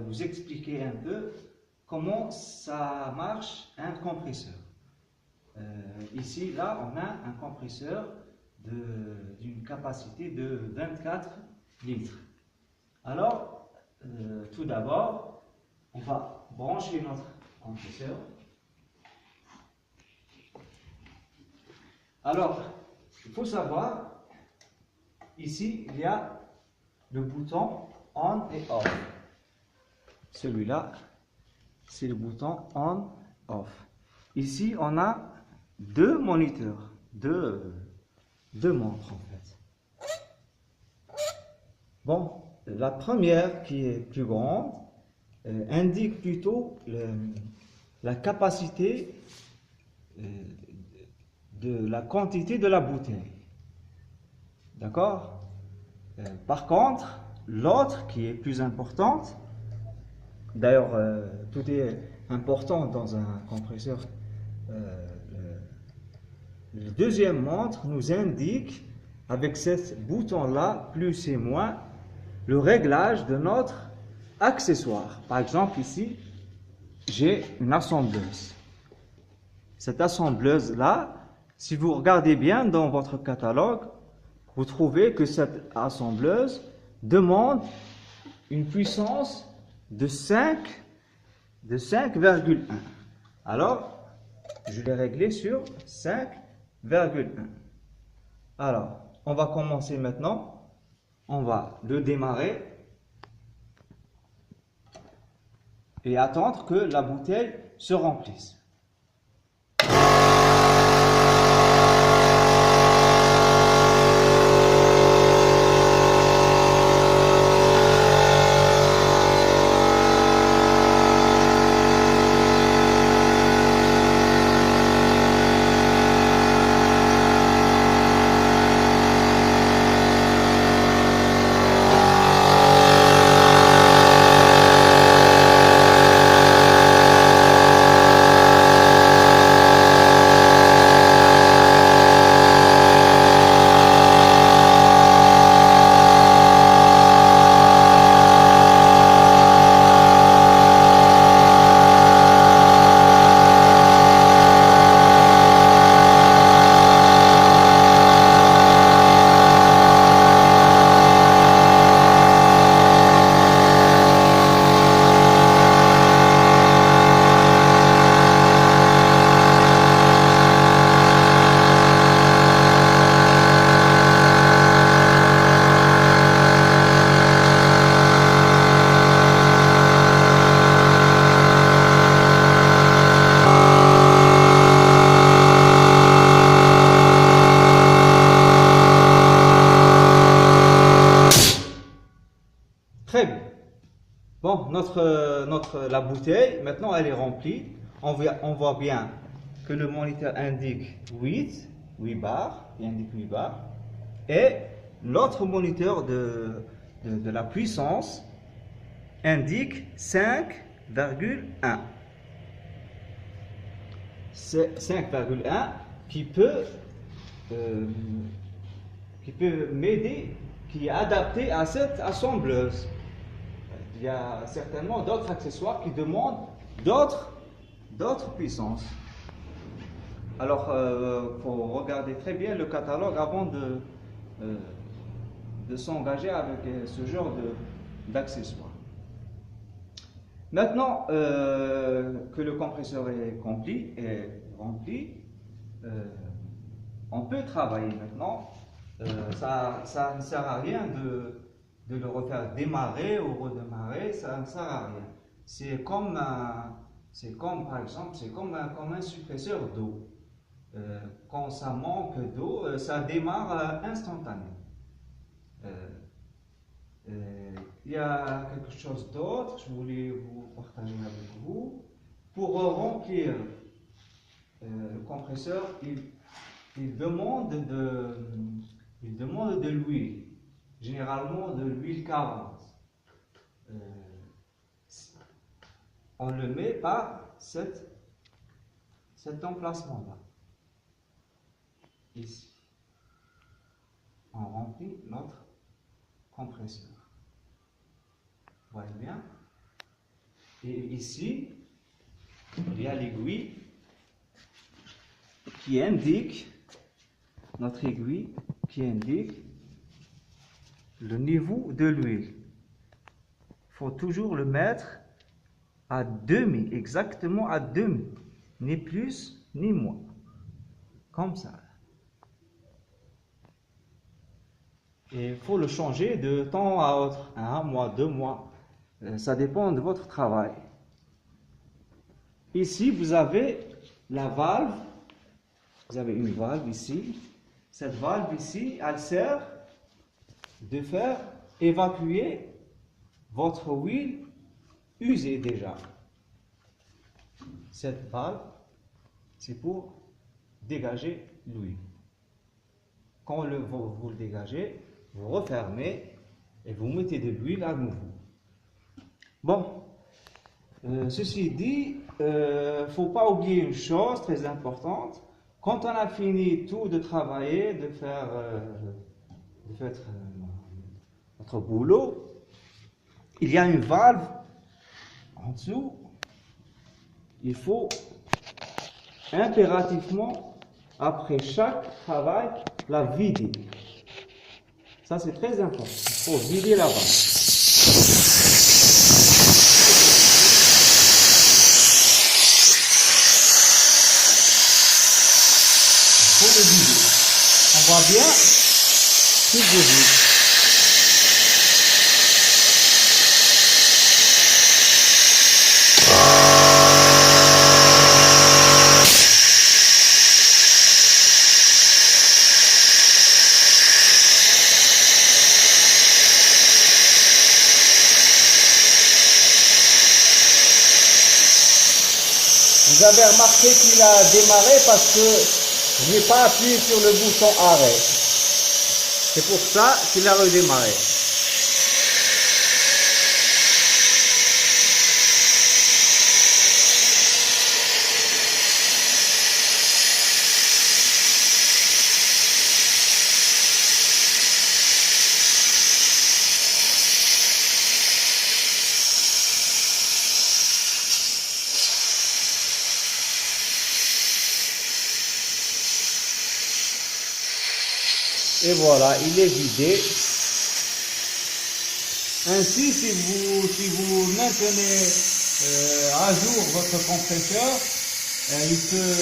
vous expliquer un peu comment ça marche un compresseur. Ici, là, on a un compresseur d'une capacité de 24 litres. Alors, tout d'abord, on va brancher notre compresseur. Alors, il faut savoir, ici, il y a le bouton on et off. Celui-là, c'est le bouton on-off. Ici, on a deux moniteurs, deux montres en fait. Bon, la première qui est plus grande indique plutôt la capacité de la quantité de la bouteille. D'accord? Par contre, l'autre qui est plus importante, d'ailleurs, tout est important dans un compresseur. Le deuxième montre nous indique, avec ce bouton-là, plus et moins, le réglage de notre accessoire. Par exemple, ici, j'ai une assembleuse. Cette assembleuse-là, si vous regardez bien dans votre catalogue, vous trouvez que cette assembleuse demande une puissance de 5,1. Alors, je l'ai réglé sur 5,1. Alors, on va commencer maintenant. On va le démarrer et attendre que la bouteille se remplisse. Très bien. Bon, la bouteille, maintenant elle est remplie. On voit bien que le moniteur indique 8 bars, il indique 8 bars. Et l'autre moniteur de la puissance indique 5,1. C'est 5,1 qui peut m'aider, qui est adapté à cette assembleuse. Il y a certainement d'autres accessoires qui demandent d'autres puissances. Alors, il faut regarder très bien le catalogue avant de s'engager avec ce genre d'accessoires. Maintenant que le compresseur est rempli, on peut travailler maintenant. Ça ne sert à rien de le refaire démarrer ou redémarrer, ça ne sert à rien. C'est comme par exemple, comme un suppresseur d'eau. Quand ça manque d'eau, ça démarre instantanément. Il y a quelque chose d'autre, je voulais vous partager avec vous. Pour remplir le compresseur, il demande de l'huile, généralement de l'huile 40. On le met par cet emplacement-là. Ici. On remplit notre compresseur. Voilà. voyez bien. Et ici, il y a l'aiguille qui indique, notre aiguille qui indique le niveau de l'huile. Il faut toujours le mettre à demi, exactement à demi, ni plus ni moins, comme ça. Et il faut le changer de temps à autre, 1 mois, 2 mois, ça dépend de votre travail. Ici, vous avez la valve, vous avez une valve ici. Cette valve ici, elle sert de faire évacuer votre huile usée déjà. Cette valve, c'est pour dégager l'huile. Quand vous le dégagez, vous refermez et vous mettez de l'huile à nouveau. Bon, ceci dit, il ne faut pas oublier une chose très importante. Quand on a fini tout de travailler, de faire notre boulot, il y a une valve en dessous. Il faut impérativement, après chaque travail, la vider. Ça, c'est très important. Il faut vider la valve. Il faut le vider. On voit bien tout de vide. Vous avez remarqué qu'il a démarré parce que je n'ai pas appuyé sur le bouton arrêt. C'est pour ça qu'il a redémarré. Et voilà, il est vidé. Ainsi, si vous maintenez à jour votre compresseur, il peut